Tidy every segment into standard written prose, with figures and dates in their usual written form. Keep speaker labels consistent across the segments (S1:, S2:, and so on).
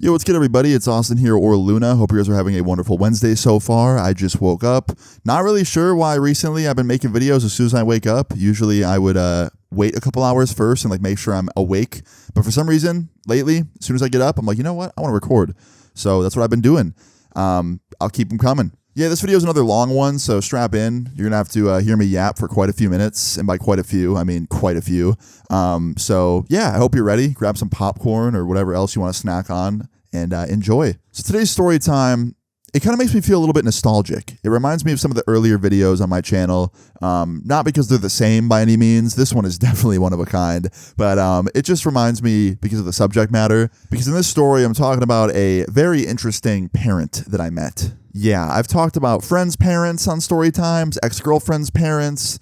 S1: Yo, what's good, everybody? It's Austin here, or Luna. Hope you guys are having a wonderful Wednesday so far. I just woke up. Not really sure why recently I've been making videos as soon as I wake up. Usually I would wait a couple hours first and make sure I'm awake. But for some reason, lately, as soon as I get up, I'm like, you know what? I want to record. So that's what I've been doing. I'll keep them coming. Yeah, this video is another long one, so strap in. You're going to have to hear me yap for quite a few minutes, and by quite a few, I mean quite a few. So yeah, I hope you're ready. Grab some popcorn or whatever else you want to snack on and enjoy. So today's story time, it kind of makes me feel a little bit nostalgic. It reminds me of some of the earlier videos on my channel, not because they're the same by any means. This one is definitely one of a kind, but it just reminds me because of the subject matter. Because in this story, I'm talking about a very interesting parent that I met. Yeah, I've talked about friends' parents on story times, ex-girlfriend's parents.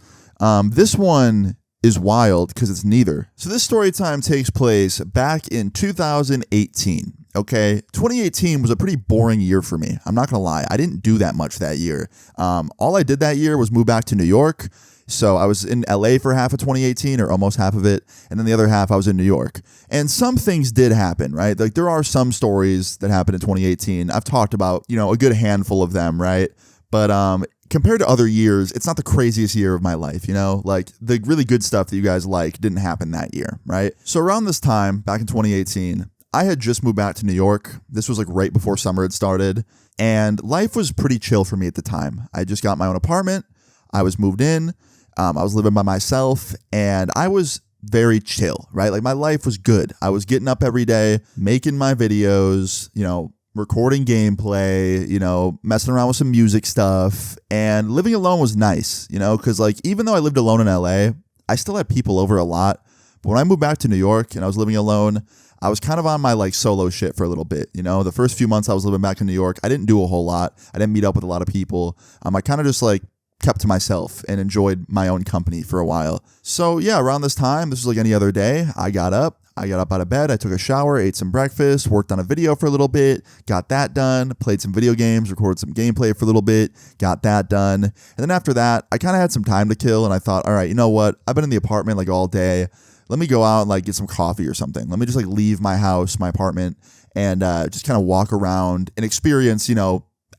S1: This one is wild because it's neither. So this story time takes place back in 2018. Okay, 2018 was a pretty boring year for me. I'm not gonna lie. I didn't do that much that year. All I did that year was move back to New York. So I was in LA for half of 2018, or almost half of it, and then the other half I was in New York. And some things did happen, right? Like there are some stories that happened in 2018. I've talked about, a good handful of them, right? But compared to other years, it's not the craziest year of my life, Like the really good stuff that you guys like didn't happen that year, right? So around this time, back in 2018, I had just moved back to New York. This was right before summer had started, and life was pretty chill for me at the time. I just got my own apartment. I was moved in. I was living by myself, and I was very chill, right? Like my life was good. I was getting up every day, making my videos, recording gameplay, messing around with some music stuff, and living alone was nice, because even though I lived alone in LA, I still had people over a lot. But when I moved back to New York and I was living alone, I was kind of on my solo shit for a little bit. The first few months I was living back in New York, I didn't do a whole lot. I didn't meet up with a lot of people. I kind of just kept to myself and enjoyed my own company for a while. So yeah, around this time, this was like any other day, I got up out of bed, I took a shower, ate some breakfast, worked on a video for a little bit, got that done, played some video games, recorded some gameplay for a little bit, got that done. And then after that, I kind of had some time to kill, and I thought, all right, you know what? I've been in the apartment all day. Let me go out and get some coffee or something. Let me just leave my house, my apartment, and just kind of walk around and experience,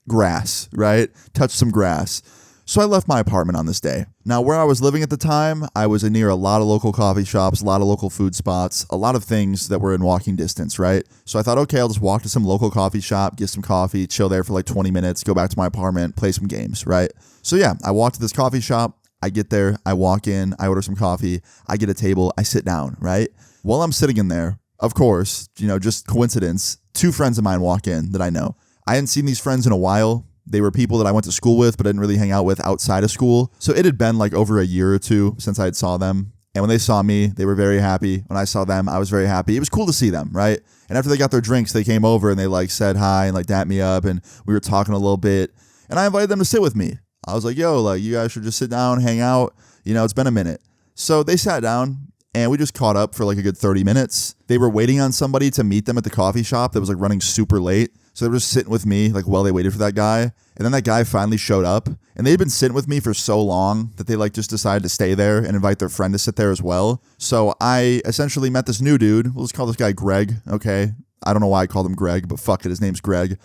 S1: grass, right? Touch some grass. So I left my apartment on this day. Now, where I was living at the time, I was near a lot of local coffee shops, a lot of local food spots, a lot of things that were in walking distance, right? So I thought, okay, I'll just walk to some local coffee shop, get some coffee, chill there for 20 minutes, go back to my apartment, play some games, right? So yeah, I walked to this coffee shop. I get there, I walk in, I order some coffee, I get a table, I sit down, right? While I'm sitting in there, of course, just coincidence, two friends of mine walk in that I know. I hadn't seen these friends in a while. They were people that I went to school with, but I didn't really hang out with outside of school. So it had been over a year or two since I had saw them. And when they saw me, they were very happy. When I saw them, I was very happy. It was cool to see them, right? And after they got their drinks, they came over and they said hi and dapped me up, and we were talking a little bit. And I invited them to sit with me. I was like, yo, you guys should just sit down, hang out. It's been a minute. So they sat down and we just caught up for a good 30 minutes. They were waiting on somebody to meet them at the coffee shop that was running super late. So they were just sitting with me while they waited for that guy. And then that guy finally showed up, and they'd been sitting with me for so long that they just decided to stay there and invite their friend to sit there as well. So I essentially met this new dude. We'll just call this guy Greg. Okay. I don't know why I called him Greg, but fuck it. His name's Greg.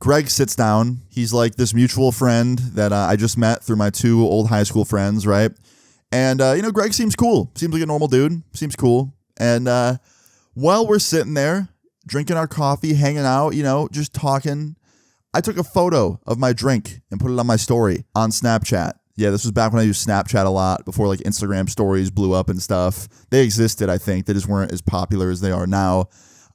S1: Greg sits down. He's this mutual friend that I just met through my two old high school friends, right? And, Greg seems cool. Seems like a normal dude. Seems cool. And while we're sitting there, drinking our coffee, hanging out, just talking, I took a photo of my drink and put it on my story on Snapchat. Yeah, this was back when I used Snapchat a lot, before Instagram stories blew up and stuff. They existed, I think. They just weren't as popular as they are now.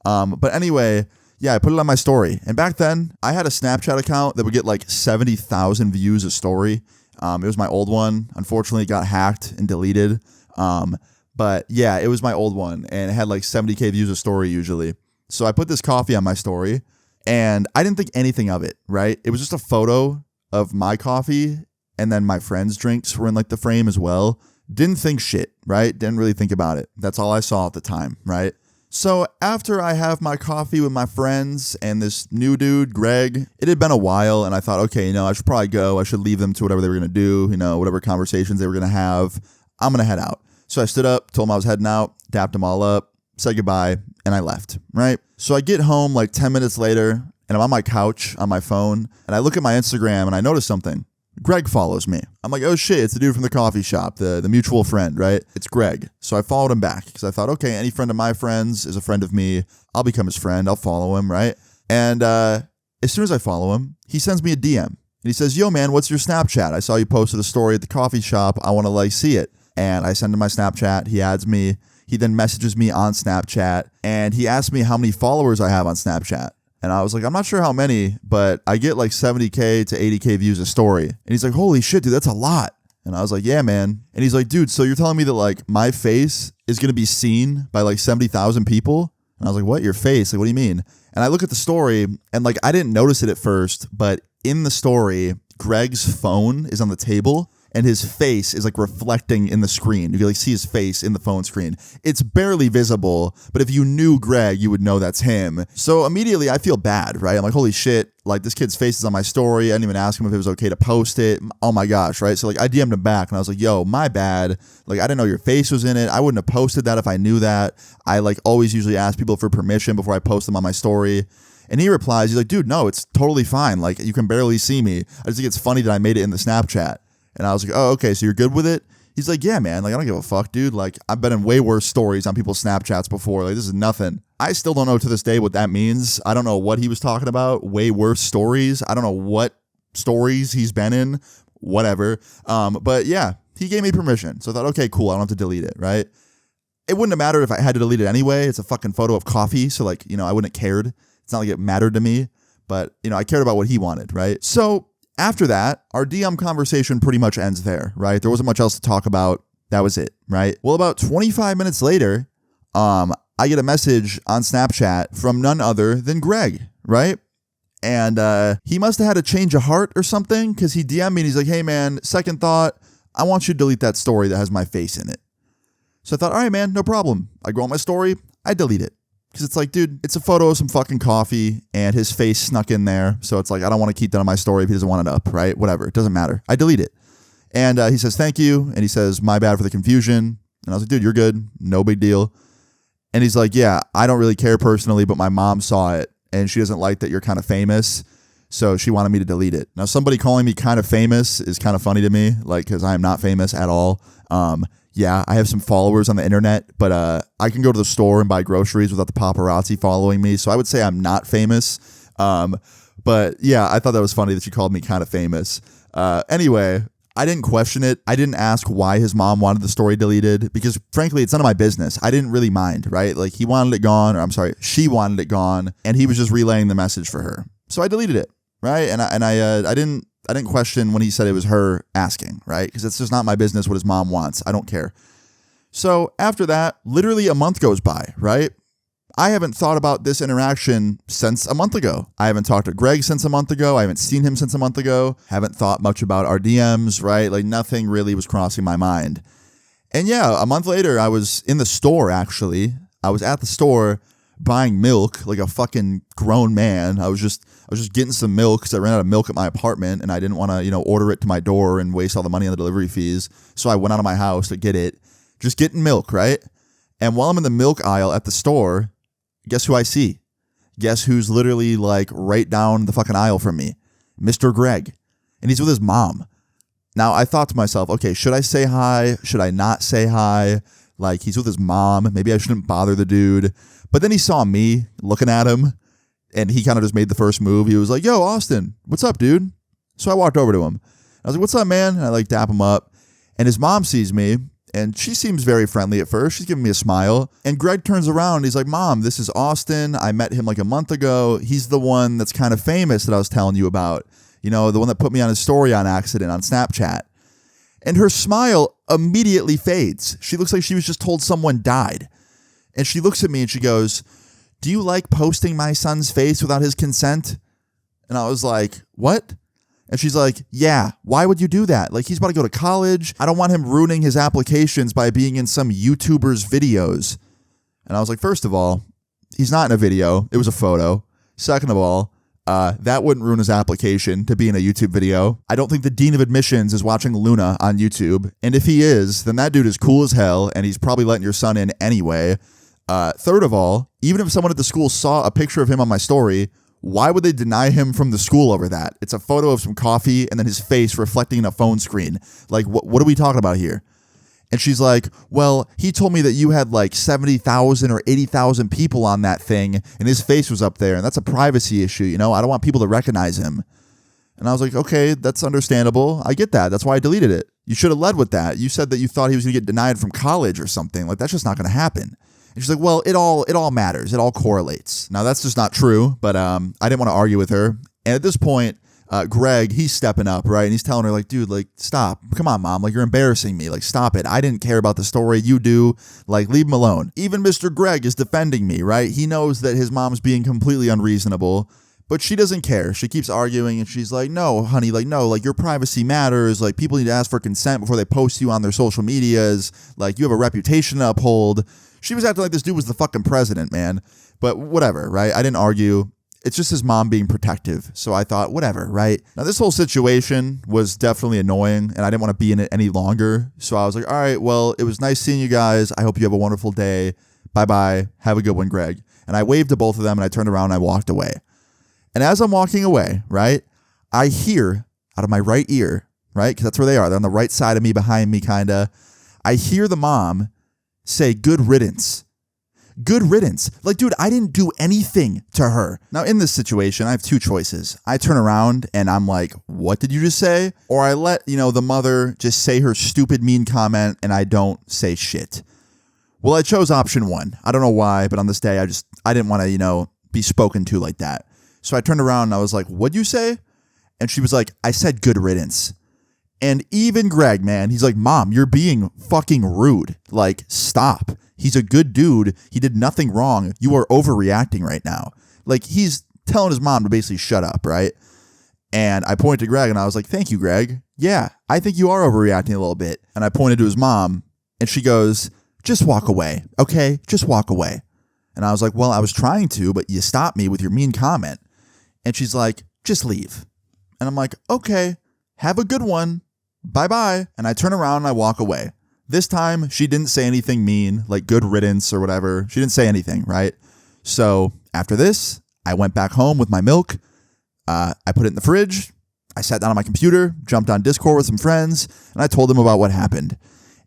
S1: But anyway, yeah, I put it on my story. And back then, I had a Snapchat account that would get 70,000 views a story. It was my old one. Unfortunately, it got hacked and deleted. But yeah, it was my old one, and it had 70K views a story usually. So I put this coffee on my story, and I didn't think anything of it, right? It was just a photo of my coffee, and then my friends' drinks were in the frame as well. Didn't think shit, right? Didn't really think about it. That's all I saw at the time, right? So after I have my coffee with my friends and this new dude, Greg, it had been a while, and I thought, okay, I should probably go. I should leave them to whatever they were going to do, whatever conversations they were going to have. I'm going to head out. So I stood up, told them I was heading out, dapped them all up, said goodbye, and I left, right? So I get home like 10 minutes later, and I'm on my couch on my phone, and I look at my Instagram, and I notice something. Greg follows me. I'm like, oh shit, it's the dude from the coffee shop, the mutual friend, right? It's Greg. So I followed him back because I thought, okay, any friend of my friends is a friend of me. I'll become his friend. I'll follow him, right? And as soon as I follow him, he sends me a DM. And he says, yo, man, what's your Snapchat? I saw you posted a story at the coffee shop. I want to like see it. And I send him my Snapchat. He adds me. He then messages me on Snapchat. And he asks me how many followers I have on Snapchat. And I was like, I'm not sure how many, but I get like 70K to 80K views a story. And he's like, holy shit, dude, that's a lot. And I was like, yeah, man. And he's like, dude, so you're telling me that like my face is going to be seen by like 70,000 people? And I was like, what? Your face? Like, what do you mean? And I look at the story and like, I didn't notice it at first, but in the story, Greg's phone is on the table. And his face is like reflecting in the screen. You can like see his face in the phone screen. It's barely visible, but if you knew Greg, you would know that's him. So immediately I feel bad, right? I'm like, holy shit, like this kid's face is on my story. I didn't even ask him if it was okay to post it. Oh my gosh, right? So like I DM'd him back and I was like, yo, my bad. Like I didn't know your face was in it. I wouldn't have posted that if I knew that. I like always usually ask people for permission before I post them on my story. And he replies, he's like, dude, no, it's totally fine. Like you can barely see me. I just think it's funny that I made it in the Snapchat. And I was like, oh, okay, so you're good with it? He's like, yeah, man. Like, I don't give a fuck, dude. Like, I've been in way worse stories on people's Snapchats before. Like, this is nothing. I still don't know to this day what that means. I don't know what he was talking about. Way worse stories. I don't know what stories he's been in. Whatever. But yeah, he gave me permission. So I thought, okay, cool. I don't have to delete it, right? It wouldn't have mattered if I had to delete it anyway. It's a fucking photo of coffee. So, like, I wouldn't have cared. It's not like it mattered to me. But, I cared about what he wanted, right? So after that, our DM conversation pretty much ends there, right? There wasn't much else to talk about. That was it, right? Well, about 25 minutes later, I get a message on Snapchat from none other than Greg, right? And he must have had a change of heart or something because he DM'd me and he's like, hey, man, second thought, I want you to delete that story that has my face in it. So I thought, all right, man, no problem. I go on my story, I delete it. Because it's like, dude, it's a photo of some fucking coffee and his face snuck in there. So it's like, I don't want to keep that on my story if he doesn't want it up, right? Whatever. It doesn't matter. I delete it. And he says, thank you. And he says, my bad for the confusion. And I was like, dude, you're good. No big deal. And he's like, yeah, I don't really care personally, but my mom saw it and she doesn't like that you're kind of famous. So she wanted me to delete it. Now, somebody calling me kind of famous is kind of funny to me, like, because I am not famous at all. Yeah, I have some followers on the internet, but I can go to the store and buy groceries without the paparazzi following me. So I would say I'm not famous. But yeah, I thought that was funny that she called me kind of famous. Anyway, I didn't question it. I didn't ask why his mom wanted the story deleted because frankly, it's none of my business. I didn't really mind, right? Like he wanted it gone, or I'm sorry, she wanted it gone, and he was just relaying the message for her. So I deleted it, right? And I didn't question when he said it was her asking, right? Because it's just not my business what his mom wants. I don't care. So after that, literally a month goes by, right? I haven't thought about this interaction since a month ago. I haven't talked to Greg since a month ago. I haven't seen him since a month ago. Haven't thought much about our DMs, right? Like nothing really was crossing my mind. And yeah, a month later, I was in the store, actually. I was at the store buying milk like a fucking grown man. I was just getting some milk because I ran out of milk at my apartment and I didn't want to, order it to my door and waste all the money on the delivery fees. So I went out of my house to get it, just getting milk, right? And while I'm in the milk aisle at the store, guess who I see? Guess who's literally like right down the fucking aisle from me? Mr. Greg. And he's with his mom. Now I thought to myself, okay, should I say hi? Should I not say hi? Like he's with his mom. Maybe I shouldn't bother the dude. But then he saw me looking at him and he kind of just made the first move. He was like, yo, Austin, what's up, dude? So I walked over to him. I was like, what's up, man? And I like dap him up. And his mom sees me and she seems very friendly at first. She's giving me a smile. And Greg turns around and he's like, Mom, this is Austin. I met him like a month ago. He's the one that's kind of famous that I was telling you about. The one that put me on his story on accident on Snapchat. And her smile immediately fades. She looks like she was just told someone died. And she looks at me and she goes, do you like posting my son's face without his consent? And I was like, what? And she's like, yeah, why would you do that? Like, he's about to go to college. I don't want him ruining his applications by being in some YouTuber's videos. And I was like, first of all, he's not in a video. It was a photo. Second of all, that wouldn't ruin his application to be in a YouTube video. I don't think the dean of admissions is watching Luna on YouTube. And if he is, then that dude is cool as hell. And he's probably letting your son in anyway. Third of all, even if someone at the school saw a picture of him on my story, why would they deny him from the school over that? It's a photo of some coffee and then his face reflecting in a phone screen. Like, what are we talking about here? And she's like, well, he told me that you had like 70,000 or 80,000 people on that thing and his face was up there and that's a privacy issue, you know? I don't want people to recognize him. And I was like, okay, that's understandable. I get that. That's why I deleted it. You should have led with that. You said that you thought he was going to get denied from college or something. Like, that's just not going to happen. And she's like, well, it all matters. It all correlates. Now, that's just not true, but I didn't want to argue with her. And at this point, Greg, he's stepping up, right? And he's telling her, like, dude, like, stop. Come on, mom. Like, you're embarrassing me. Like, stop it. I didn't care about the story. You do. Like, leave him alone. Even Mr. Greg is defending me, right? He knows that his mom's being completely unreasonable, but she doesn't care. She keeps arguing, and she's like, no, honey, like, no, like, your privacy matters. Like, people need to ask for consent before they post you on their social medias. Like, you have a reputation to uphold. She was acting like this dude was the fucking president, man. But whatever, right? I didn't argue. It's just his mom being protective. So I thought, whatever, right? Now, this whole situation was definitely annoying, and I didn't want to be in it any longer. So I was like, all right, well, it was nice seeing you guys. I hope you have a wonderful day. Bye-bye. Have a good one, Greg. And I waved to both of them, and I turned around and I walked away. And as I'm walking away, right, I hear out of my right ear, right, because that's where they are. They're on the right side of me, behind me, kind of. I hear the mom say, good riddance. Good riddance. Like, dude, I didn't do anything to her. Now, in this situation, I have two choices. I turn around and I'm like, what did you just say? Or I let, the mother just say her stupid, mean comment and I don't say shit. Well, I chose option one. I don't know why, but on this day, I didn't want to, be spoken to like that. So I turned around and I was like, what'd you say? And she was like, I said good riddance. And even Greg, man, he's like, Mom, you're being fucking rude. Like, stop. He's a good dude. He did nothing wrong. You are overreacting right now. Like, he's telling his mom to basically shut up, right? And I pointed to Greg and I was like, thank you, Greg. Yeah, I think you are overreacting a little bit. And I pointed to his mom and she goes, just walk away, okay? Just walk away. And I was like, well, I was trying to, but you stopped me with your mean comment. And she's like, just leave. And I'm like, okay, have a good one. Bye-bye. And I turn around and I walk away. This time, she didn't say anything mean, like good riddance or whatever. She didn't say anything, right? So after this, I went back home with my milk. I put it in the fridge. I sat down on my computer, jumped on Discord with some friends, and I told them about what happened.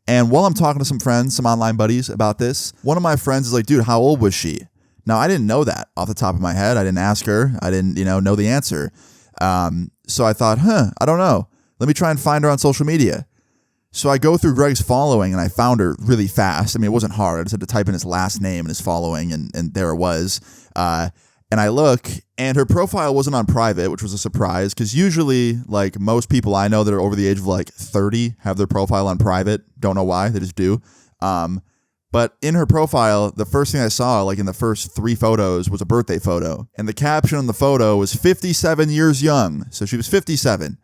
S1: And while I'm talking to some friends, some online buddies about this, one of my friends is like, dude, how old was she? Now, I didn't know that off the top of my head. I didn't ask her. I didn't, know the answer. So I thought, I don't know. Let me try and find her on social media. So I go through Greg's following and I found her really fast. I mean, it wasn't hard. I just had to type in his last name and his following and there it was. And I look and her profile wasn't on private, which was a surprise because usually like most people I know that are over the age of like 30 have their profile on private. Don't know why, they just do. But in her profile, the first thing I saw like in the first 3 photos was a birthday photo. And the caption on the photo was 57 years young. So she was 57.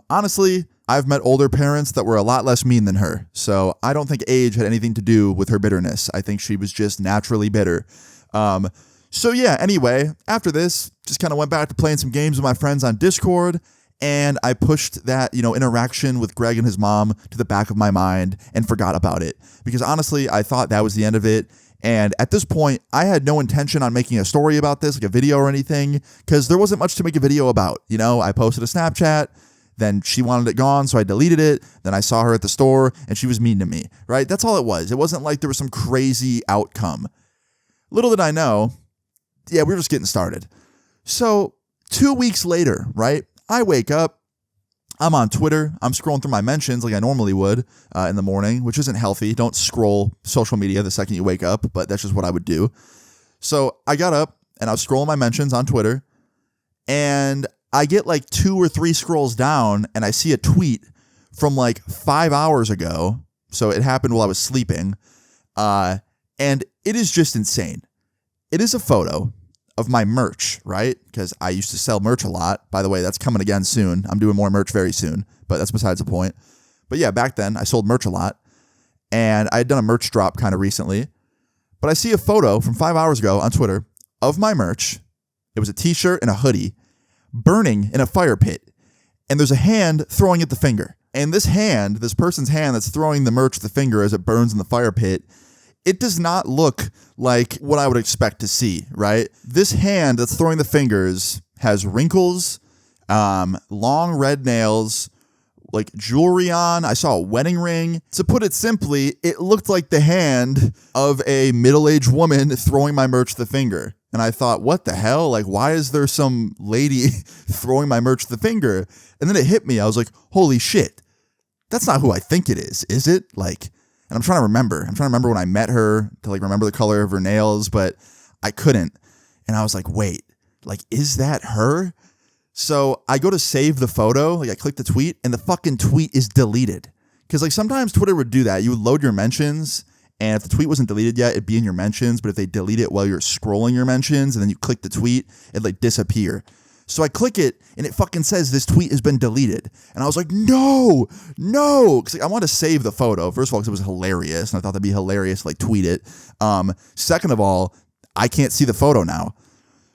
S1: Honestly, I've met older parents that were a lot less mean than her. So I don't think age had anything to do with her bitterness. I think she was just naturally bitter. So yeah, anyway, after this, just kind of went back to playing some games with my friends on Discord. And I pushed that, interaction with Greg and his mom to the back of my mind and forgot about it. Because honestly, I thought that was the end of it. And at this point, I had no intention on making a story about this, like a video or anything, because there wasn't much to make a video about. I posted a Snapchat. Then she wanted it gone, so I deleted it. Then I saw her at the store, and she was mean to me, right? That's all it was. It wasn't like there was some crazy outcome. Little did I know, we were just getting started. So 2 weeks later, right, I wake up. I'm on Twitter. I'm scrolling through my mentions like I normally would in the morning, which isn't healthy. Don't scroll social media the second you wake up, but that's just what I would do. So I got up, and I was scrolling my mentions on Twitter, and I get like 2 or 3 scrolls down and I see a tweet from like 5 hours ago. So it happened while I was sleeping. And it is just insane. It is a photo of my merch, right? Because I used to sell merch a lot. By the way, that's coming again soon. I'm doing more merch very soon, but that's besides the point. But yeah, back then I sold merch a lot and I had done a merch drop kind of recently. But I see a photo from 5 hours ago on Twitter of my merch. It was a t-shirt and a hoodie burning in a fire pit, and there's a hand throwing at the finger. And this person's hand that's throwing the merch at the finger as it burns in the fire pit, it does not look like what I would expect to see, right? This hand that's throwing the fingers has wrinkles, long red nails, like jewelry on. I saw a wedding ring. To put it simply, it looked like the hand of a middle-aged woman throwing my merch the finger. And I thought, what the hell? Like, why is there some lady throwing my merch the finger? And then it hit me. I was like, holy shit. That's not who I think it is it? Like, and I'm trying to remember. I'm trying to remember when I met her to like remember the color of her nails, but I couldn't. And I was like, wait, like, is that her? So I go to save the photo, like I click the tweet, and the fucking tweet is deleted. Because like sometimes Twitter would do that. You would load your mentions, and if the tweet wasn't deleted yet, it'd be in your mentions. But if they delete it while you're scrolling your mentions, and then you click the tweet, it'd like disappear. So I click it, and it fucking says this tweet has been deleted. And I was like, no. Because like, I want to save the photo. First of all, because it was hilarious, and I thought that'd be hilarious to like tweet it. Second of all, I can't see the photo now.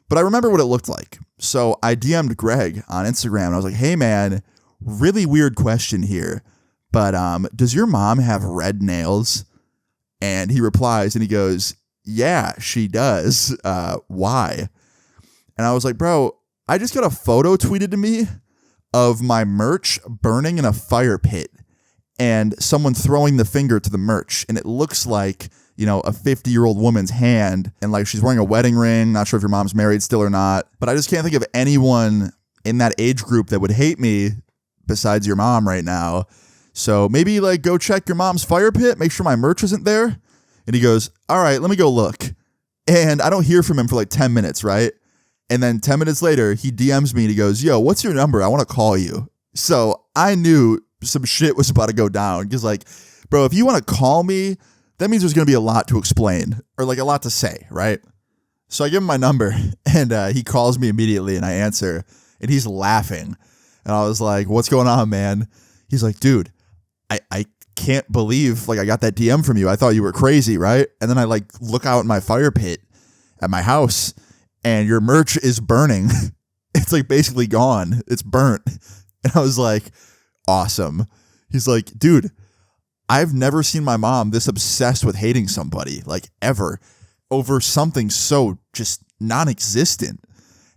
S1: But I remember what it looked like. So I DM'd Greg on Instagram, and I was like, hey, man, really weird question here. But does your mom have red nails? And he replies, and he goes, yeah, she does. Why? And I was like, bro, I just got a photo tweeted to me of my merch burning in a fire pit and someone throwing the finger to the merch. And it looks like, you know, a 50-year-old woman's hand, and like she's wearing a wedding ring. Not sure if your mom's married still or not, but I just can't think of anyone in that age group that would hate me besides your mom right now. So maybe like go check your mom's fire pit, make sure my merch isn't there. And he goes, all right, let me go look. And I don't hear from him for like 10 minutes, right? And then 10 minutes later, he DMs me and he goes, yo, what's your number? I want to call you. So I knew some shit was about to go down because like, bro, if you want to call me, that means there's going to be a lot to explain or like a lot to say, right? So I give him my number and he calls me immediately and I answer and he's laughing. And I was like, what's going on, man? He's like, dude, I can't believe like I got that DM from you. I thought you were crazy, right? And then I like look out in my fire pit at my house and your merch is burning. It's like basically gone. It's burnt. And I was like, awesome. He's like, dude, I've never seen my mom this obsessed with hating somebody, like ever, over something so just non-existent.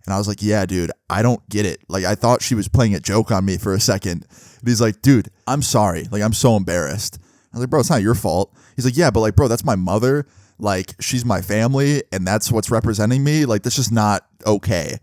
S1: And I was like, yeah, dude, I don't get it. Like, I thought she was playing a joke on me for a second. And he's like, dude, I'm sorry. Like, I'm so embarrassed. I was like, bro, it's not your fault. He's like, yeah, but like, bro, that's my mother. Like, she's my family, and that's what's representing me. Like, that's just not okay.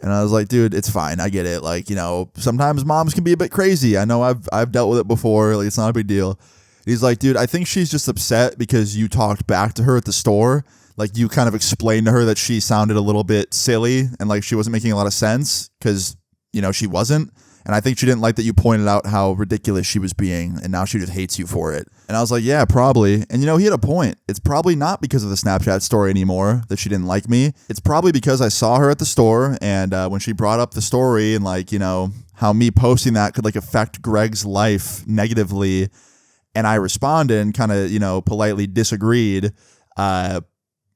S1: And I was like, dude, it's fine. I get it. Like, you know, sometimes moms can be a bit crazy. I know I've dealt with it before. Like, it's not a big deal. He's like, dude, I think she's just upset because you talked back to her at the store. Like, you kind of explained to her that she sounded a little bit silly and like she wasn't making a lot of sense because, you know, she wasn't. And I think she didn't like that you pointed out how ridiculous she was being, and now she just hates you for it. And I was like, yeah, probably. And, you know, he had a point. It's probably not because of the Snapchat story anymore that she didn't like me. It's probably because I saw her at the store, and when she brought up the story and, like, you know, how me posting that could, like, affect Greg's life negatively, and I responded and kind of, you know, politely disagreed,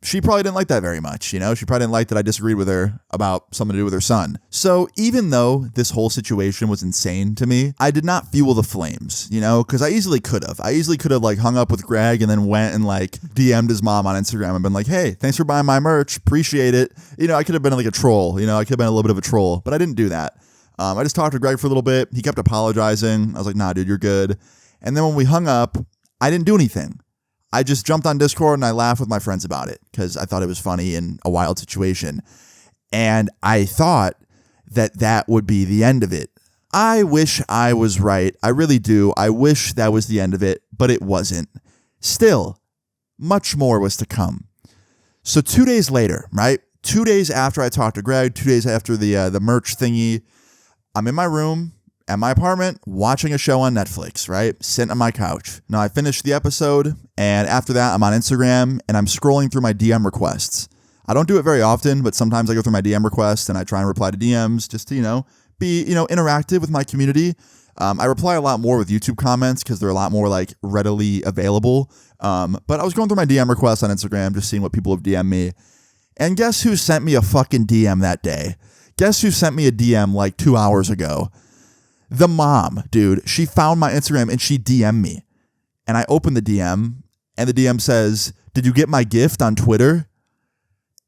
S1: she probably didn't like that very much, you know? She probably didn't like that I disagreed with her about something to do with her son. So even though this whole situation was insane to me, I did not fuel the flames, you know? Because I easily could have. Like hung up with Greg and then went and like DM'd his mom on Instagram and been like, hey, thanks for buying my merch. Appreciate it. You know, I could have been like a troll. You know, I could have been a little bit of a troll, but I didn't do that. I just talked to Greg for a little bit. He kept apologizing. I was like, nah, dude, you're good. And then when we hung up, I didn't do anything. I just jumped on Discord and I laughed with my friends about it because I thought it was funny and a wild situation. And I thought that that would be the end of it. I wish I was right. I really do. I wish that was the end of it, but it wasn't. Still, much more was to come. So 2 days later, right? 2 days after I talked to Greg, 2 days after the merch thingy, I'm in my room at my apartment watching a show on Netflix, right? Sitting on my couch. Now, I finished the episode, and after that, I'm on Instagram, and I'm scrolling through my DM requests. I don't do it very often, but sometimes I go through my DM requests, and I try and reply to DMs just to, you know, be, you know, interactive with my community. I reply a lot more with YouTube comments because they're a lot more, like, readily available. But I was going through my DM requests on Instagram, just seeing what people have DM'd me. And guess who sent me a fucking DM that day? Guess who sent me a DM, like, 2 hours ago? The mom, dude. She found my Instagram and she DM'd me. And I opened the DM And the DM says, "Did you get my gift on Twitter?"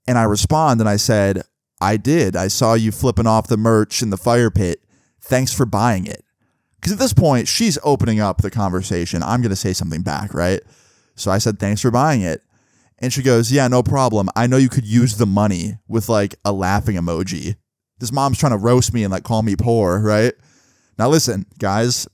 S1: And I respond and I said, "I did. I saw you flipping off the merch in the fire pit. Thanks for buying it." Because at this point, she's opening up the conversation. I'm going to say something back, right? So I said, "Thanks for buying it." And she goes, "Yeah, no problem. I know you could use the money," with like a laughing emoji. This mom's trying to roast me and like call me poor, right? Now listen, guys,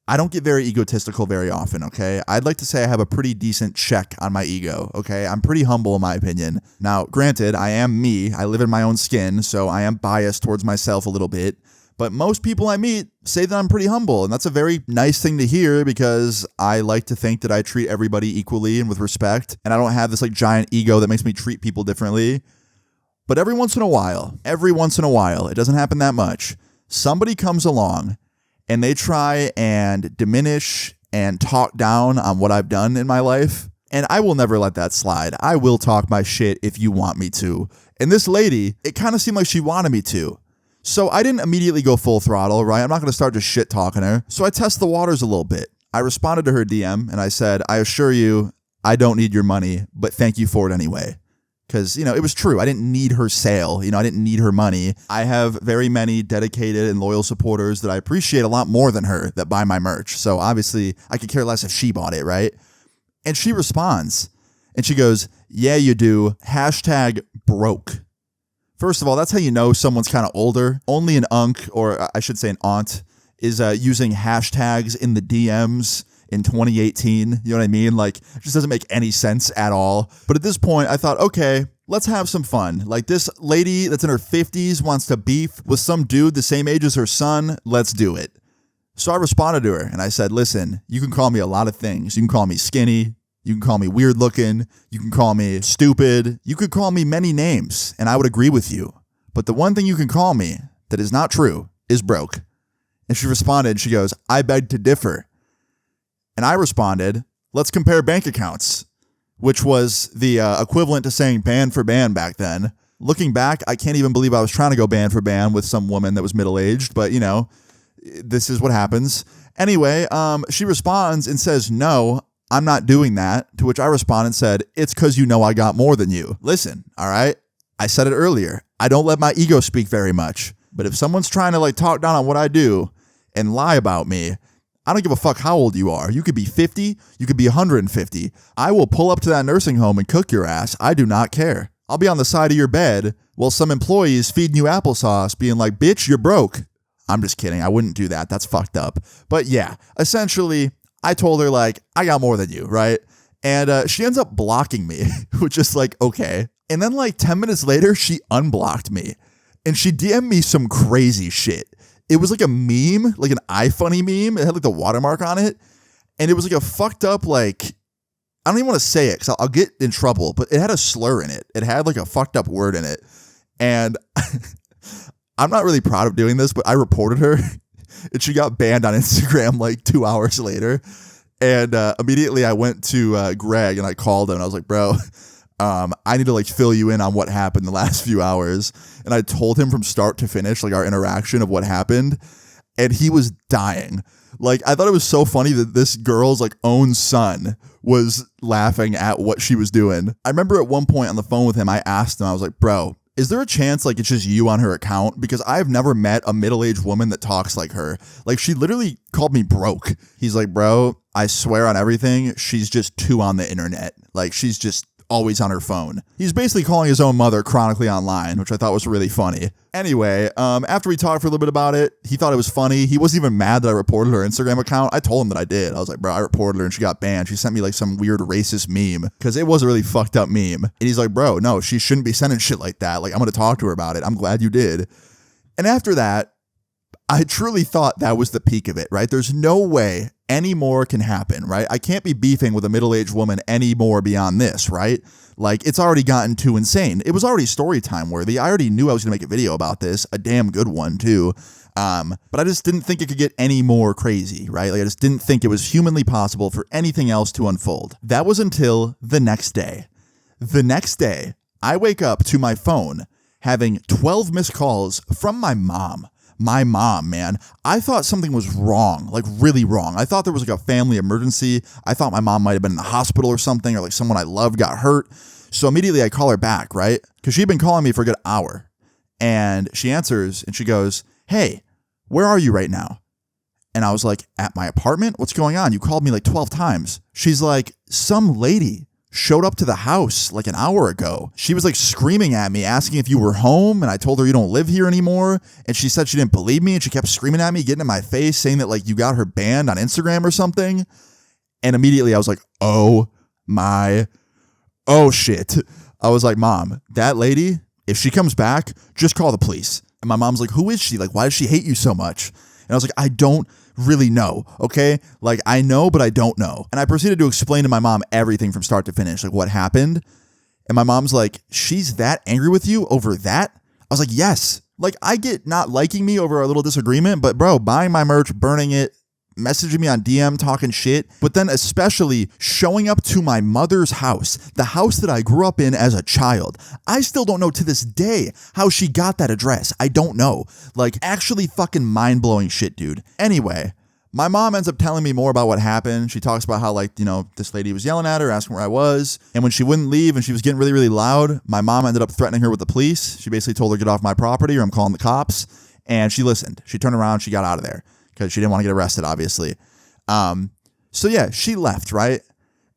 S1: I don't get very egotistical very often, okay? I'd like to say I have a pretty decent check on my ego, okay? I'm pretty humble in my opinion. Now, granted, I am me. I live in my own skin, so I am biased towards myself a little bit. But most people I meet say that I'm pretty humble, and that's a very nice thing to hear because I like to think that I treat everybody equally and with respect, and I don't have this like giant ego that makes me treat people differently. But every once in a while, it doesn't happen that much, somebody comes along and they try and diminish and talk down on what I've done in my life, and I will never let that slide. I will talk my shit if you want me to. And this lady, it kind of seemed like she wanted me to. So I didn't immediately go full throttle, right? I'm not going to start just shit talking her. So I test the waters a little bit. I responded to her DM and I said, "I assure you, I don't need your money, but thank you for it anyway." Because, it was true. I didn't need her sale. I didn't need her money. I have very many dedicated and loyal supporters that I appreciate a lot more than her that buy my merch. So obviously I could care less if she bought it, right? And she responds and she goes, "Yeah, you do. #broke." First of all, that's how you know someone's kind of older. Only an unk, or I should say an aunt, is using hashtags in the DMs in 2018. You know what I mean? Like, it just doesn't make any sense at all. But at this point, I thought, okay, let's have some fun. Like, this lady that's in her 50s wants to beef with some dude the same age as her son. Let's do it. So I responded to her and I said, "Listen, you can call me a lot of things. You can call me skinny. You can call me weird looking. You can call me stupid. You could call me many names, and I would agree with you. But the one thing you can call me that is not true is broke." And she responded, she goes, "I beg to differ." And I responded, "Let's compare bank accounts," which was the equivalent to saying band for band back then. Looking back, I can't even believe I was trying to go band for band with some woman that was middle-aged, but this is what happens. Anyway, she responds and says, "No, I'm not doing that," to which I responded and said, "It's because I got more than you." Listen, all right? I said it earlier. I don't let my ego speak very much. But if someone's trying to like talk down on what I do and lie about me, I don't give a fuck how old you are. You could be 50. You could be 150. I will pull up to that nursing home and cook your ass. I do not care. I'll be on the side of your bed while some employee is feeding you applesauce being like, "Bitch, you're broke." I'm just kidding. I wouldn't do that. That's fucked up. But yeah, essentially, I told her, like, I got more than you, right? And she ends up blocking me, which is like, okay. And then like 10 minutes later, she unblocked me. And she DM'd me some crazy shit. It was like a meme, like an iFunny meme. It had like the watermark on it. And it was like a fucked up, like, I don't even want to say it because I'll get in trouble, but it had a slur in it. It had like a fucked up word in it. And I'm not really proud of doing this, but I reported her. And she got banned on Instagram like 2 hours later. And immediately I went to Greg and I called him and I was like, "Bro, I need to like fill you in on what happened the last few hours." And I told him from start to finish, like our interaction of what happened. And he was dying. Like, I thought it was so funny that this girl's like own son was laughing at what she was doing. I remember at one point on the phone with him, I asked him, I was like, "Bro, is there a chance like it's just you on her account? Because I've never met a middle-aged woman that talks like her." Like, she literally called me broke. He's like, "Bro, I swear on everything, she's just too on the internet. Like, she's just always on her phone." He's basically calling his own mother chronically online, which I thought was really funny. Anyway, after we talked for a little bit about it, he thought it was funny. He wasn't even mad that I reported her Instagram account. I told him that I did. I was like, "Bro, I reported her and she got banned. She sent me like some weird racist meme," because it was a really fucked up meme. And he's like, "Bro, no, she shouldn't be sending shit like that. Like, I'm going to talk to her about it. I'm glad you did." And after that, I truly thought that was the peak of it, right? There's no way any more can happen, right? I can't be beefing with a middle-aged woman any more beyond this, right? Like, it's already gotten too insane. It was already story time worthy. I already knew I was going to make a video about this, a damn good one too. But I just didn't think it could get any more crazy, right? Like, I just didn't think it was humanly possible for anything else to unfold. That was until the next day. The next day, I wake up to my phone having 12 missed calls from my mom. my mom, man. I thought something was wrong, like really wrong. I thought there was like a family emergency. I thought my mom might have been in the hospital or something, or like someone I loved got hurt. So immediately I call her back, right? Because she'd been calling me for a good hour. And she answers and she goes, "Hey, where are you right now?" And I was like, "At my apartment? What's going on? You called me like 12 times. She's like, "Some lady showed up to the house like an hour ago. She was like screaming at me, asking if you were home. And I told her you don't live here anymore. And she said she didn't believe me. And she kept screaming at me, getting in my face, saying that like you got her banned on Instagram or something." And immediately I was like, oh shit. I was like, "Mom, that lady, if she comes back, just call the police." And my mom's like, "Who is she? Like, why does she hate you so much?" And I was like, "I don't really know, okay? Like, I know, but I don't know." And I proceeded to explain to my mom everything from start to finish, like what happened. And my mom's like, "She's that angry with you over that?" I was like, "Yes." Like, I get not liking me over a little disagreement, but bro, buying my merch, burning it, messaging me on DM, talking shit, but then especially showing up to my mother's house, the house that I grew up in as a child. I still don't know to this day how she got that address. I don't know. Like, actually fucking mind-blowing shit, dude. Anyway, my mom ends up telling me more about what happened. She talks about how, like, you know, this lady was yelling at her, asking where I was. And when she wouldn't leave and she was getting really, really loud, my mom ended up threatening her with the police. She basically told her, "Get off my property or I'm calling the cops." And she listened. She turned around, she got out of there because she didn't want to get arrested, obviously. So yeah, she left, right?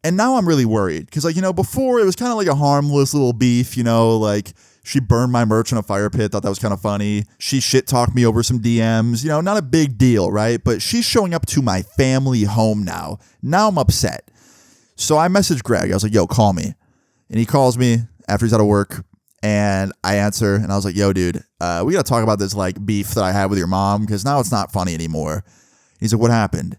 S1: And now I'm really worried because, like, you know, before it was kind of like a harmless little beef, you know, like she burned my merch in a fire pit, thought that was kind of funny. She shit talked me over some DMs, you know, not a big deal, right? But she's showing up to my family home now. Now I'm upset. So I messaged Greg. I was like, "Yo, call me." And he calls me after he's out of work. And I answer and I was like, "Yo, dude, we got to talk about this like beef that I had with your mom because now it's not funny anymore." He's like, "What happened?"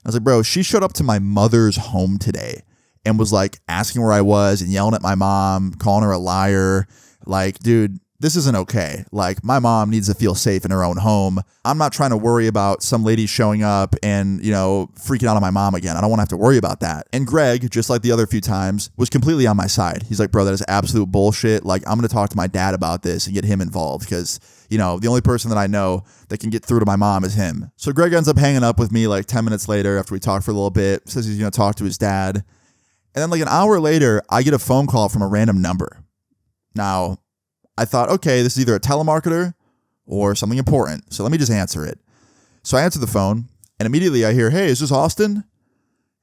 S1: I was like, "Bro, she showed up to my mother's home today and was like asking where I was and yelling at my mom, calling her a liar. Like, dude, this isn't okay. Like, my mom needs to feel safe in her own home. I'm not trying to worry about some lady showing up and, you know, freaking out on my mom again. I don't want to have to worry about that." And Greg, just like the other few times, was completely on my side. He's like, "Bro, that is absolute bullshit. Like, I'm going to talk to my dad about this and get him involved because, you know, the only person that I know that can get through to my mom is him." So Greg ends up hanging up with me like 10 minutes later after we talked for a little bit, says he's going to talk to his dad. And then like an hour later, I get a phone call from a random number. Now, I thought, okay, this is either a telemarketer or something important. So let me just answer it. So I answer the phone and immediately I hear, "Hey, is this Austin?"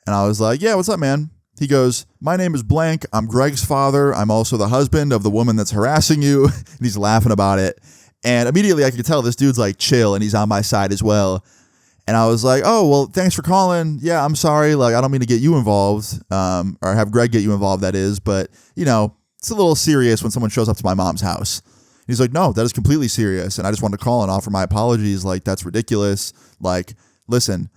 S1: And I was like, "Yeah, what's up, man?" He goes, "My name is blank. I'm Greg's father. I'm also the husband of the woman that's harassing you." And he's laughing about it. And immediately I could tell this dude's like chill and he's on my side as well. And I was like, "Oh, well, thanks for calling. Yeah, I'm sorry. Like, I don't mean to get you involved, or have Greg get you involved, that is. But, you know, it's a little serious when someone shows up to my mom's house." He's like, "No, that is completely serious. And I just wanted to call and offer my apologies. Like, that's ridiculous. Like, listen,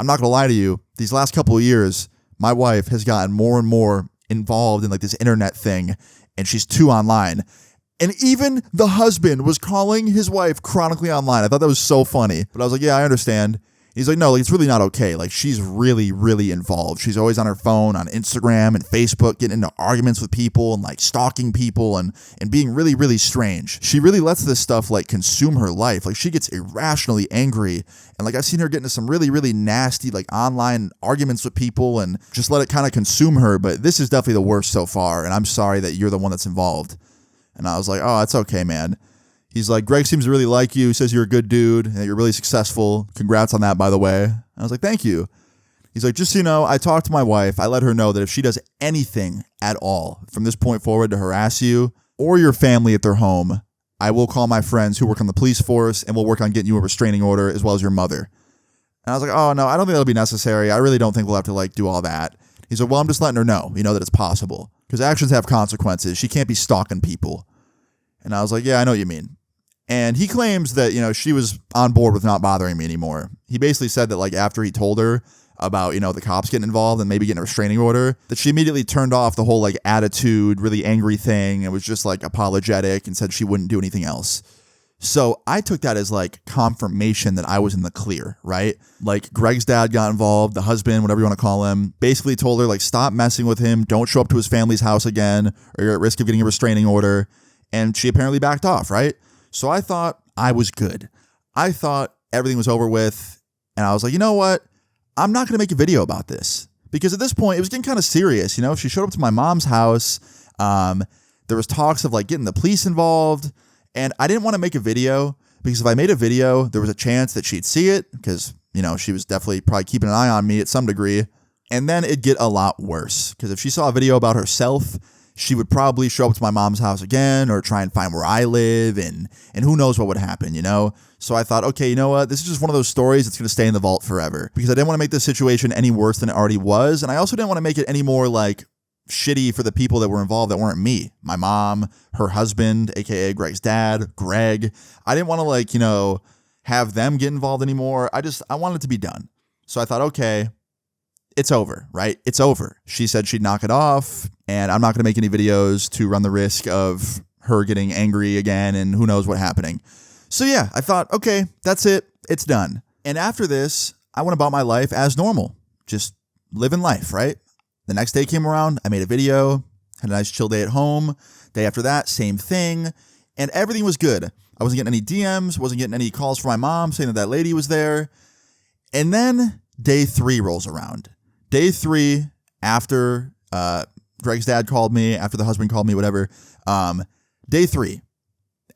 S1: I'm not going to lie to you. These last couple of years, my wife has gotten more and more involved in like this internet thing and she's too online." And even the husband was calling his wife chronically online. I thought that was so funny. But I was like, "Yeah, I understand." He's like, "No, like, it's really not okay. Like, she's really, really involved. She's always on her phone, on Instagram and Facebook, getting into arguments with people and like stalking people and being really, really strange. She really lets this stuff like consume her life. Like, she gets irrationally angry. And like, I've seen her get into some really, really nasty like online arguments with people and just let it kind of consume her. But this is definitely the worst so far. And I'm sorry that you're the one that's involved." And I was like, "Oh, it's okay, man." He's like, "Greg seems to really like you. He says you're a good dude and that you're really successful. Congrats on that, by the way." I was like, "Thank you." He's like, "Just so you know, I talked to my wife. I let her know that if she does anything at all from this point forward to harass you or your family at their home, I will call my friends who work on the police force and we'll work on getting you a restraining order as well as your mother." And I was like, "Oh, no, I don't think that'll be necessary. I really don't think we'll have to like do all that." He's like, "Well, I'm just letting her know, you know, that it's possible because actions have consequences. She can't be stalking people." And I was like, "Yeah, I know what you mean." And he claims that, you know, she was on board with not bothering me anymore. He basically said that like after he told her about, you know, the cops getting involved and maybe getting a restraining order, that she immediately turned off the whole like attitude, really angry thing and was just like apologetic and said she wouldn't do anything else. So I took that as like confirmation that I was in the clear, right? Like Greg's dad got involved, the husband, whatever you want to call him, basically told her like, stop messing with him. Don't show up to his family's house again or you're at risk of getting a restraining order. And she apparently backed off, right? So I thought I was good. I thought everything was over with. And I was like, you know what? I'm not going to make a video about this. Because at this point, it was getting kind of serious. You know, she showed up to my mom's house. There was talks of like getting the police involved. And I didn't want to make a video because if I made a video, there was a chance that she'd see it because, you know, she was definitely probably keeping an eye on me at some degree. And then it'd get a lot worse because if she saw a video about herself, she would probably show up to my mom's house again or try and find where I live and who knows what would happen, you know? So I thought, okay, you know what? This is just one of those stories that's going to stay in the vault forever because I didn't want to make this situation any worse than it already was. And I also didn't want to make it any more like shitty for the people that were involved that weren't me. My mom, her husband, aka Greg's dad, Greg. I didn't want to like, you know, have them get involved anymore. I wanted it to be done. So I thought, okay, it's over, right? It's over. She said she'd knock it off and I'm not going to make any videos to run the risk of her getting angry again and who knows what happening. So yeah, I thought, okay, that's it. It's done. And after this, I went about my life as normal, just living life, right? The next day came around, I made a video, had a nice chill day at home. Day after that, same thing. And everything was good. I wasn't getting any DMs, wasn't getting any calls from my mom saying that that lady was there. And then day 3 rolls around. Day 3, after Greg's dad called me, after the husband called me, whatever. Day 3,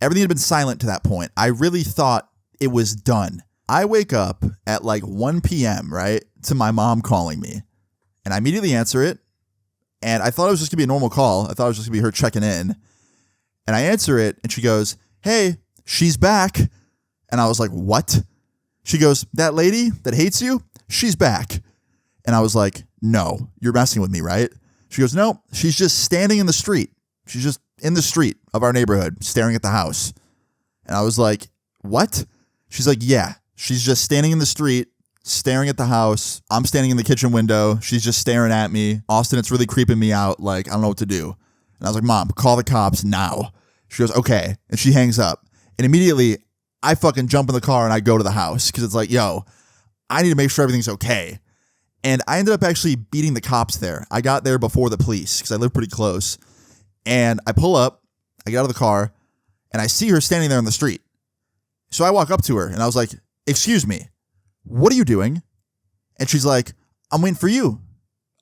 S1: everything had been silent to that point. I really thought it was done. I wake up at like 1 p.m., right, to my mom calling me. And I immediately answer it. And I thought it was just going to be a normal call. I thought it was just going to be her checking in. And I answer it, and she goes, hey, she's back. And I was like, what? She goes, that lady that hates you, she's back. And I was like, no, you're messing with me, right? She goes, no, she's just standing in the street. She's just in the street of our neighborhood, staring at the house. And I was like, what? She's like, yeah, she's just standing in the street, staring at the house. I'm standing in the kitchen window. She's just staring at me. Austin, it's really creeping me out. Like, I don't know what to do. And I was like, Mom, call the cops now. She goes, okay. And she hangs up. And immediately, I fucking jump in the car and I go to the house because it's like, yo, I need to make sure everything's okay. And I ended up actually beating the cops there. I got there before the police because I live pretty close. And I pull up, I get out of the car, and I see her standing there on the street. So I walk up to her and I was like, excuse me, what are you doing? And she's like, I'm waiting for you.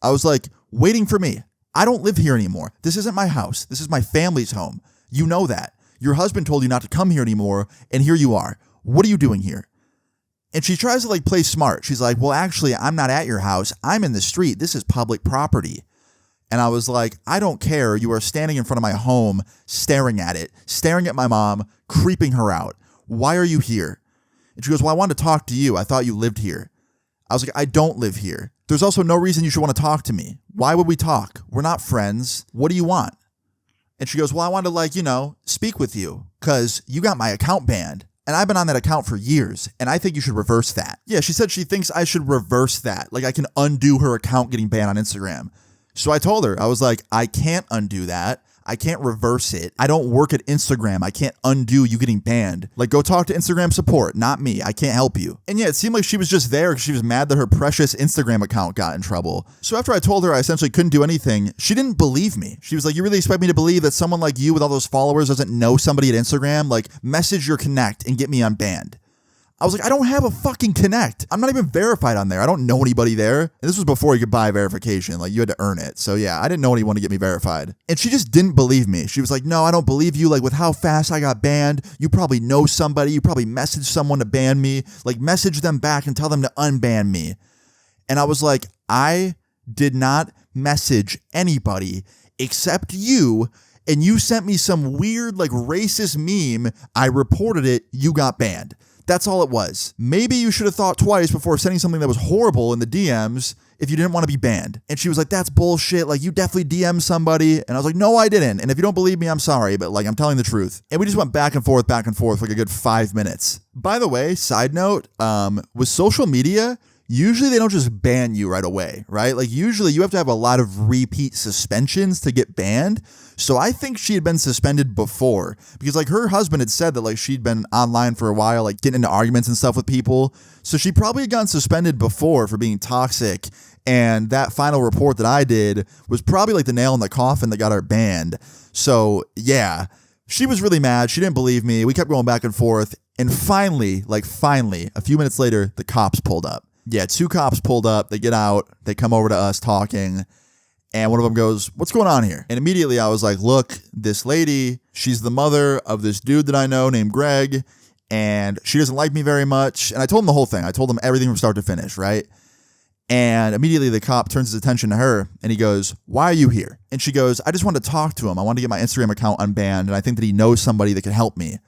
S1: I was like, waiting for me. I don't live here anymore. This isn't my house. This is my family's home. You know that. Your husband told you not to come here anymore, and here you are. What are you doing here? And she tries to like play smart. She's like, well, actually, I'm not at your house. I'm in the street. This is public property. And I was like, I don't care. You are standing in front of my home, staring at it, staring at my mom, creeping her out. Why are you here? And she goes, well, I wanted to talk to you. I thought you lived here. I was like, I don't live here. There's also no reason you should want to talk to me. Why would we talk? We're not friends. What do you want? And she goes, well, I wanted to like, you know, speak with you because you got my account banned. And I've been on that account for years, and I think you should reverse that. Yeah, she said she thinks I should reverse that. Like I can undo her account getting banned on Instagram. So I told her, I was like, I can't undo that. I can't reverse it. I don't work at Instagram. I can't undo you getting banned. Like, go talk to Instagram support, not me. I can't help you. And yeah, it seemed like she was just there because she was mad that her precious Instagram account got in trouble. So after I told her I essentially couldn't do anything, she didn't believe me. She was like, you really expect me to believe that someone like you with all those followers doesn't know somebody at Instagram? Like, message your connect and get me unbanned. I was like, I don't have a fucking connect. I'm not even verified on there. I don't know anybody there. And this was before you could buy verification. Like, you had to earn it. So yeah, I didn't know anyone to get me verified. And she just didn't believe me. She was like, no, I don't believe you. Like, with how fast I got banned, you probably know somebody. You probably messaged someone to ban me. Like, message them back and tell them to unban me. And I was like, I did not message anybody except you. And you sent me some weird, like, racist meme. I reported it. You got banned. That's all it was. Maybe you should have thought twice before sending something that was horrible in the DMs if you didn't want to be banned. And she was like, that's bullshit. Like, you definitely DM'd somebody. And I was like, no, I didn't. And if you don't believe me, I'm sorry. But like, I'm telling the truth. And we just went back and forth for like a good 5 minutes. By the way, side note, with social media, usually they don't just ban you right away, right? Like, usually you have to have a lot of repeat suspensions to get banned. So I think she had been suspended before because like her husband had said that like she'd been online for a while, like getting into arguments and stuff with people. So she probably had gotten suspended before for being toxic. And that final report that I did was probably like the nail in the coffin that got her banned. So yeah, She was really mad. She didn't believe me. We kept going back and forth. And finally, a few minutes later, the cops pulled up. Yeah, 2 cops pulled up. They get out. They come over to us talking. And one of them goes, what's going on here? And immediately I was like, look, this lady, she's the mother of this dude that I know named Greg. And she doesn't like me very much. And I told him the whole thing. I told him everything from start to finish, right? And immediately the cop turns his attention to her and he goes, why are you here? And she goes, I just wanted to talk to him. I wanted to get my Instagram account unbanned. And I think that he knows somebody that can help me.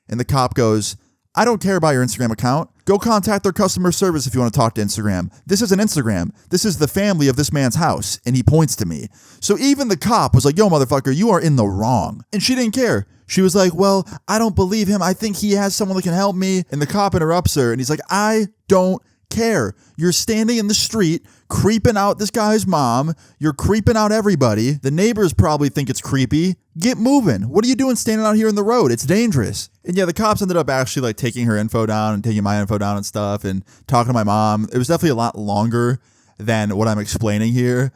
S1: And the cop goes, I don't care about your Instagram account. Go contact their customer service if you want to talk to Instagram. This isn't Instagram. This is the family of this man's house. And he points to me. So even the cop was like, yo, motherfucker, you are in the wrong. And she didn't care. She was like, well, I don't believe him. I think he has someone that can help me. And the cop interrupts her and he's like, I don't care. You're standing in the street creeping out this guy's mom. You're creeping out everybody. The neighbors probably think it's creepy. Get moving. What are you doing standing out here in the road? It's dangerous. And yeah, the cops ended up actually like taking her info down and taking my info down and stuff and talking to my mom. It was definitely a lot longer than what I'm explaining here.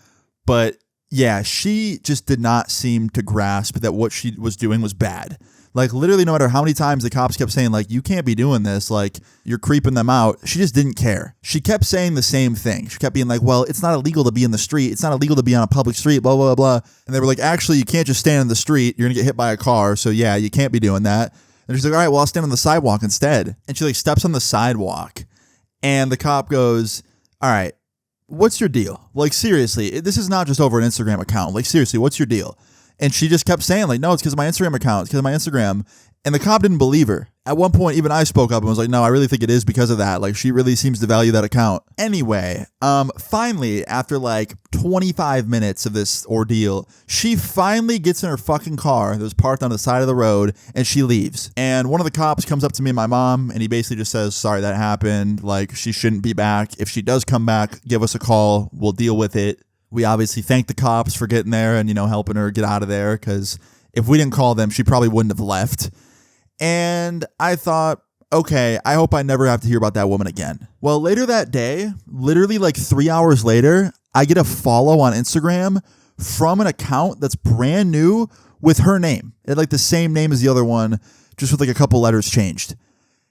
S1: But yeah, she just did not seem to grasp that what she was doing was bad. Like literally no matter how many times the cops kept saying like, you can't be doing this, like you're creeping them out. She just didn't care. She kept saying the same thing. She kept being like, well, it's not illegal to be in the street. It's not illegal to be on a public street, blah, blah, blah. And they were like, actually, you can't just stand in the street. You're gonna get hit by a car. So yeah, you can't be doing that. And she's like, all right, well, I'll stand on the sidewalk instead. And she like steps on the sidewalk and the cop goes, all right, what's your deal? Like seriously, this is not just over an Instagram account. Like seriously, what's your deal? And she just kept saying like, no, it's because of my Instagram account. It's because of my Instagram. And the cop didn't believe her. At one point, even I spoke up and was like, no, I really think it is because of that. Like she really seems to value that account. Anyway, finally, after like 25 minutes of this ordeal, she finally gets in her fucking car that was parked on the side of the road and she leaves. And one of the cops comes up to me and my mom and he basically just says, sorry that happened. Like she shouldn't be back. If she does come back, give us a call. We'll deal with it. We obviously thank the cops for getting there and, you know, helping her get out of there because if we didn't call them, she probably wouldn't have left. And I thought, okay, I hope I never have to hear about that woman again. Well, later that day, literally like 3 hours later, I get a follow on Instagram from an account that's brand new with her name. It had like the same name as the other one, just with like a couple letters changed.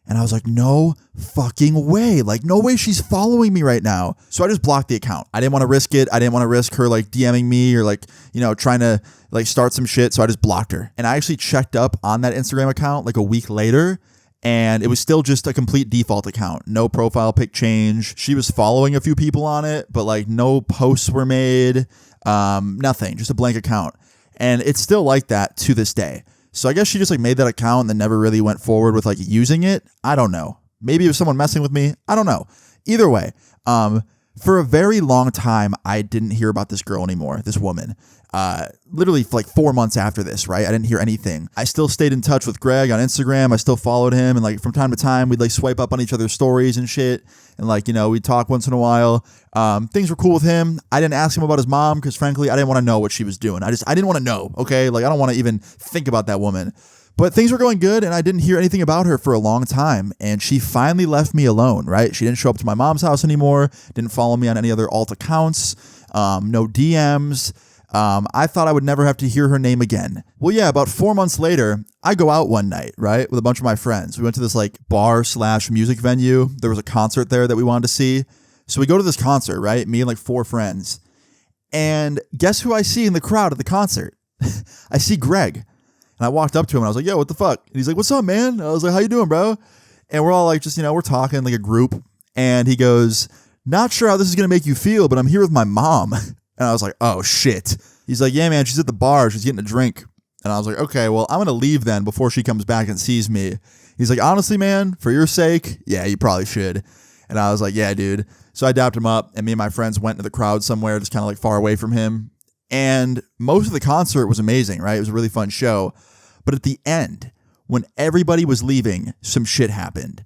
S1: And I was like, no fucking way. Like, no way she's following me right now. So I just blocked the account. I didn't want to risk it. I didn't want to risk her like DMing me or like, you know, trying to like start some shit. So I just blocked her. And I actually checked up on that Instagram account like a week later. And it was still just a complete default account. No profile pic change. She was following a few people on it, but like no posts were made. Nothing. Just a blank account. And it's still like that to this day. So I guess she just like made that account and then never really went forward with like using it. I don't know. Maybe it was someone messing with me. I don't know. Either way, for a very long time, I didn't hear about this girl anymore, this woman. Literally for like 4 months after this, right? I didn't hear anything. I still stayed in touch with Greg on Instagram. I still followed him. And like from time to time, we'd like swipe up on each other's stories and shit. And like, you know, we'd talk once in a while. Things were cool with him. I didn't ask him about his mom because frankly, I didn't want to know what she was doing. I didn't want to know. Okay. Like I don't want to even think about that woman. But things were going good and I didn't hear anything about her for a long time. And she finally left me alone, right? She didn't show up to my mom's house anymore. Didn't follow me on any other alt accounts. No DMs. I thought I would never have to hear her name again. Well, yeah, about 4 months later, I go out one night, right, with a bunch of my friends. We went to this like bar/music venue. There was a concert there that we wanted to see. So we go to this concert, right? Me and like 4 friends. And guess who I see in the crowd at the concert? I see Greg. And I walked up to him and I was like, yo, what the fuck? And he's like, what's up, man? I was like, how you doing, bro? And we're all like, just, you know, we're talking like a group. And he goes, not sure how this is going to make you feel, but I'm here with my mom. And I was like, oh, shit. He's like, yeah, man, she's at the bar. She's getting a drink. And I was like, okay, well, I'm going to leave then before she comes back and sees me. He's like, honestly, man, for your sake, yeah, you probably should. And I was like, yeah, dude. So I dapped him up and me and my friends went into the crowd somewhere just kind of like far away from him. And most of the concert was amazing, right? It was a really fun show. But at the end, when everybody was leaving, some shit happened.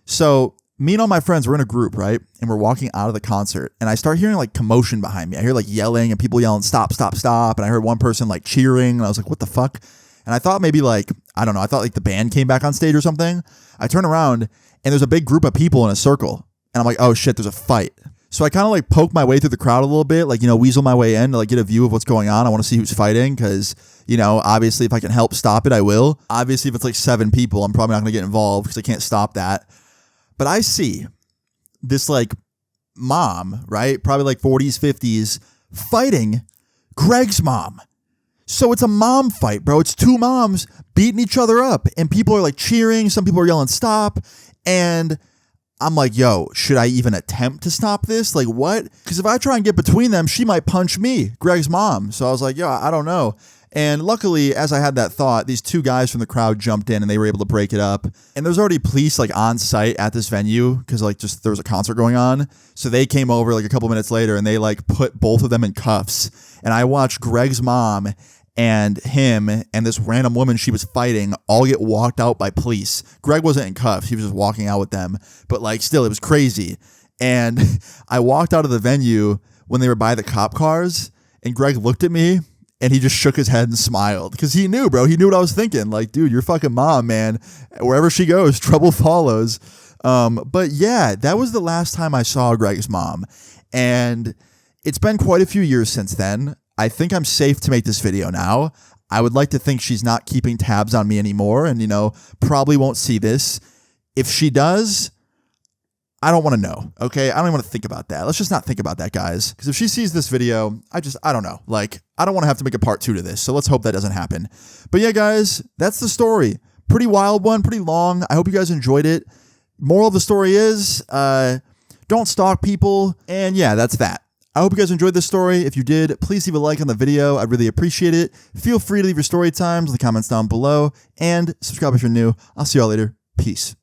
S1: So me and all my friends were in a group, right? And we're walking out of the concert. And I start hearing like commotion behind me. I hear like yelling and people yelling, stop, stop, stop. And I heard one person like cheering. And I was like, what the fuck? And I thought maybe like, I don't know. I thought like the band came back on stage or something. I turn around and there's a big group of people in a circle. And I'm like, oh shit, there's a fight. So I kind of like poke my way through the crowd a little bit, like, weasel my way in to like get a view of what's going on. I want to see who's fighting because, obviously if I can help stop it, I will. Obviously, if it's like 7 people, I'm probably not going to get involved because I can't stop that. But I see this like mom, right? Probably like 40s, 50s, fighting Greg's mom. So it's a mom fight, bro. It's 2 moms beating each other up and people are like cheering. Some people are yelling stop. And I'm like, yo, should I even attempt to stop this? Like what? Because if I try and get between them, she might punch me, Greg's mom. So I was like, yo, I don't know. And luckily, as I had that thought, these 2 guys from the crowd jumped in and they were able to break it up. And there's already police like on site at this venue because like just there was a concert going on. So they came over like a couple minutes later and they like put both of them in cuffs. And I watched Greg's mom and him and this random woman she was fighting all get walked out by police. Greg wasn't in cuffs. He was just walking out with them. But like still, it was crazy. And I walked out of the venue when they were by the cop cars and Greg looked at me and he just shook his head and smiled because he knew, bro. He knew what I was thinking. Like, dude, your fucking mom, man. Wherever she goes, trouble follows. But yeah, that was the last time I saw Greg's mom. And it's been quite a few years since then. I think I'm safe to make this video now. I would like to think she's not keeping tabs on me anymore and, probably won't see this. If she does, I don't want to know, okay? I don't even want to think about that. Let's just not think about that, guys. Because if she sees this video, I don't know. Like, I don't want to have to make a part 2 to this, so let's hope that doesn't happen. But yeah, guys, that's the story. Pretty wild one, pretty long. I hope you guys enjoyed it. Moral of the story is, don't stalk people. And yeah, that's that. I hope you guys enjoyed this story. If you did, please leave a like on the video. I'd really appreciate it. Feel free to leave your story times in the comments down below. And subscribe if you're new. I'll see y'all later. Peace.